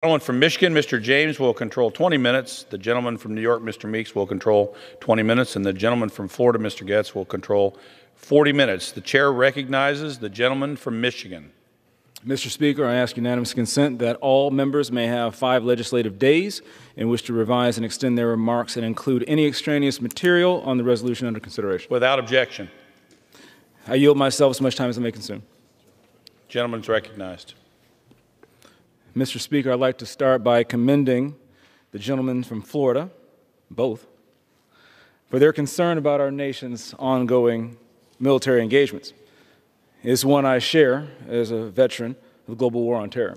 The gentleman from Michigan, Mr. James, will control 20 minutes. The gentleman from New York, Mr. Meeks, will control 20 minutes. And the gentleman from Florida, Mr. Getz, will control 40 minutes. The chair recognizes the gentleman from Michigan. Mr. Speaker, I ask unanimous consent that all members may have 5 legislative days in which to revise and extend their remarks and include any extraneous material on the resolution under consideration. Without objection. I yield myself as much time as I may consume. Gentleman's recognized. Mr. Speaker, I'd like to start by commending the gentlemen from Florida, both, for their concern about our nation's ongoing military engagements. It's one I share as a veteran of the global war on terror.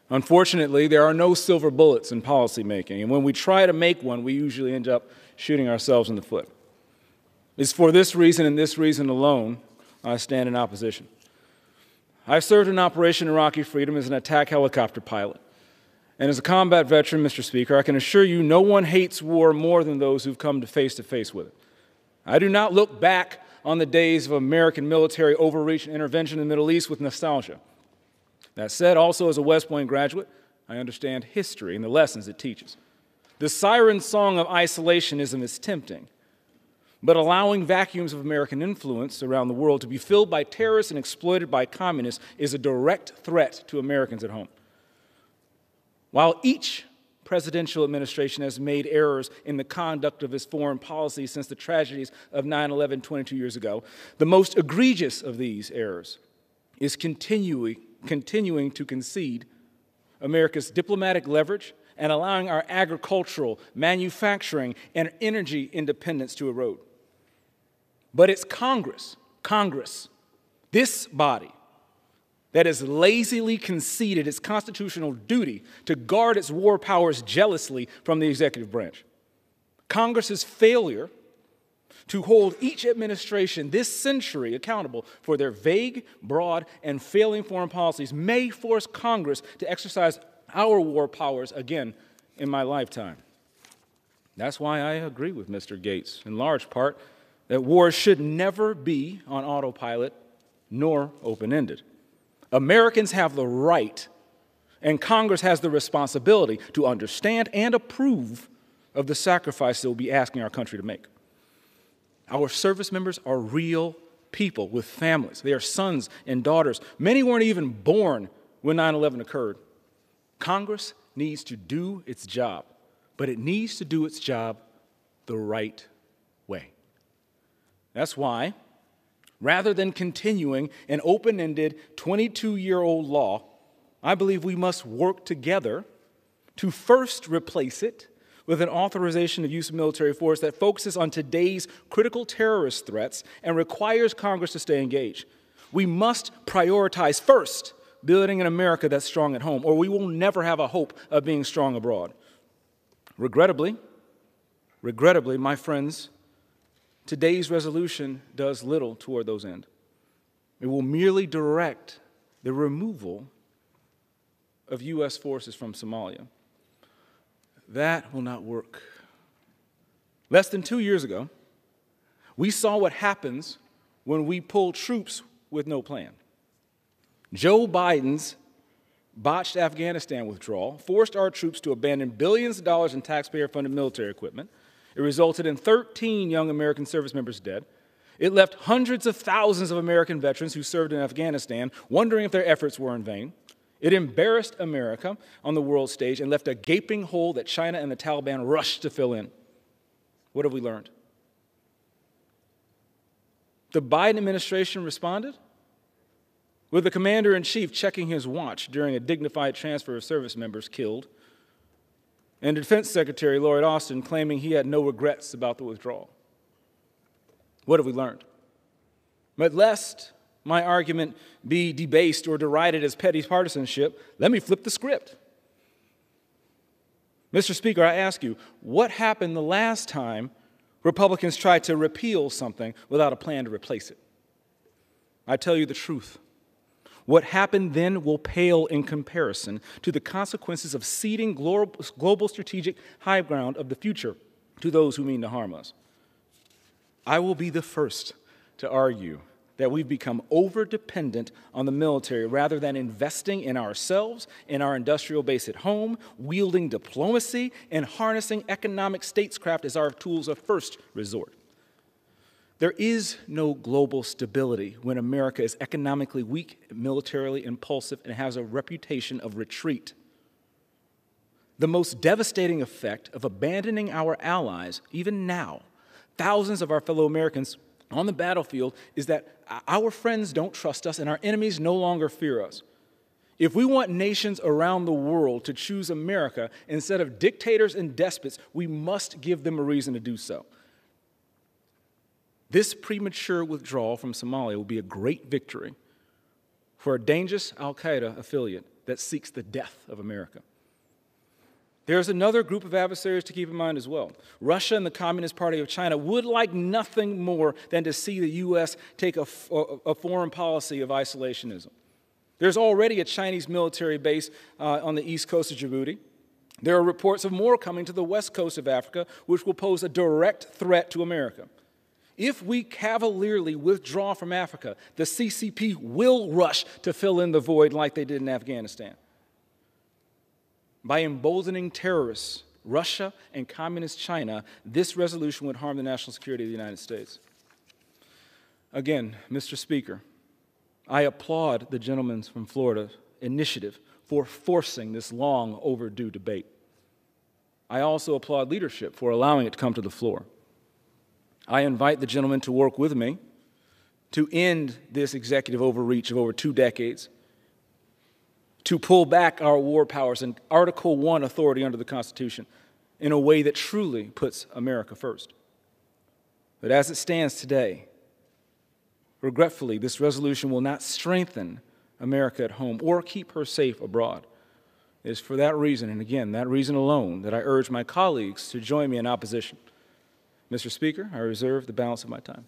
Unfortunately, there are no silver bullets in policymaking, and when we try to make one, we usually end up shooting ourselves in the foot. It's for this reason and this reason alone I stand in opposition. I've served in Operation Iraqi Freedom as an attack helicopter pilot. And as a combat veteran, Mr. Speaker, I can assure you no one hates war more than those who've come face with it. I do not look back on the days of American military overreach and intervention in the Middle East with nostalgia. That said, also as a West Point graduate, I understand history and the lessons it teaches. The Siren song of isolationism is tempting, but allowing vacuums of American influence around the world to be filled by terrorists and exploited by communists is a direct threat to Americans at home. While each presidential administration has made errors in the conduct of its foreign policy since the tragedies of 9/11 22 years ago, the most egregious of these errors is continuing to concede America's diplomatic leverage and allowing our agricultural, manufacturing, and energy independence to erode. But it's Congress, this body, that has lazily conceded its constitutional duty to guard its war powers jealously from the executive branch. Congress's failure to hold each administration this century accountable for their vague, broad, and failing foreign policies may force Congress to exercise our war powers again in my lifetime. That's why I agree with Mr. Gates, in large part, that war should never be on autopilot nor open-ended. Americans have the right, and Congress has the responsibility to understand and approve of the sacrifice that we'll be asking our country to make. Our service members are real people with families. They are sons and daughters. Many weren't even born when 9/11 occurred. Congress needs to do its job, but it needs to do its job the right way. That's why, rather than continuing an open-ended 22-year-old law, I believe we must work together to first replace it with an authorization of use of military force that focuses on today's critical terrorist threats and requires Congress to stay engaged. We must prioritize first building an America that's strong at home, or we will never have a hope of being strong abroad. Regrettably, my friends, today's resolution does little toward those ends. It will merely direct the removal of U.S. forces from Somalia. That will not work. Less than 2 years ago, we saw what happens when we pull troops with no plan. Joe Biden's botched Afghanistan withdrawal forced our troops to abandon billions of dollars in taxpayer-funded military equipment. It resulted in 13 young American service members dead. It left hundreds of thousands of American veterans who served in Afghanistan wondering if their efforts were in vain. It embarrassed America on the world stage and left a gaping hole that China and the Taliban rushed to fill in. What have we learned? The Biden administration responded with the commander-in-chief checking his watch during a dignified transfer of service members killed, and Defense Secretary Lloyd Austin claiming he had no regrets about the withdrawal. What have we learned? But lest my argument be debased or derided as petty partisanship, let me flip the script. Mr. Speaker, I ask you, what happened the last time Republicans tried to repeal something without a plan to replace it? I tell you the truth. What happened then will pale in comparison to the consequences of ceding global strategic high ground of the future to those who mean to harm us. I will be the first to argue that we've become over-dependent on the military rather than investing in ourselves, in our industrial base at home, wielding diplomacy, and harnessing economic statescraft as our tools of first resort. There is no global stability when America is economically weak, militarily impulsive, and has a reputation of retreat. The most devastating effect of abandoning our allies, even now, thousands of our fellow Americans on the battlefield, is that our friends don't trust us and our enemies no longer fear us. If we want nations around the world to choose America instead of dictators and despots, we must give them a reason to do so. This premature withdrawal from Somalia will be a great victory for a dangerous al-Qaeda affiliate that seeks the death of America. There's another group of adversaries to keep in mind as well. Russia and the Communist Party of China would like nothing more than to see the U.S. take a foreign policy of isolationism. There's already a Chinese military base on the east coast of Djibouti. There are reports of more coming to the west coast of Africa, which will pose a direct threat to America. If we cavalierly withdraw from Africa, the CCP will rush to fill in the void like they did in Afghanistan. By emboldening terrorists, Russia and Communist China, this resolution would harm the national security of the United States. Again, Mr. Speaker, I applaud the gentleman from Florida's initiative for forcing this long overdue debate. I also applaud leadership for allowing it to come to the floor. I invite the gentleman to work with me to end this executive overreach of over 2 decades, to pull back our war powers and Article I authority under the Constitution in a way that truly puts America first. But as it stands today, regretfully, this resolution will not strengthen America at home or keep her safe abroad. It is for that reason, and again, that reason alone, that I urge my colleagues to join me in opposition. Mr. Speaker, I reserve the balance of my time.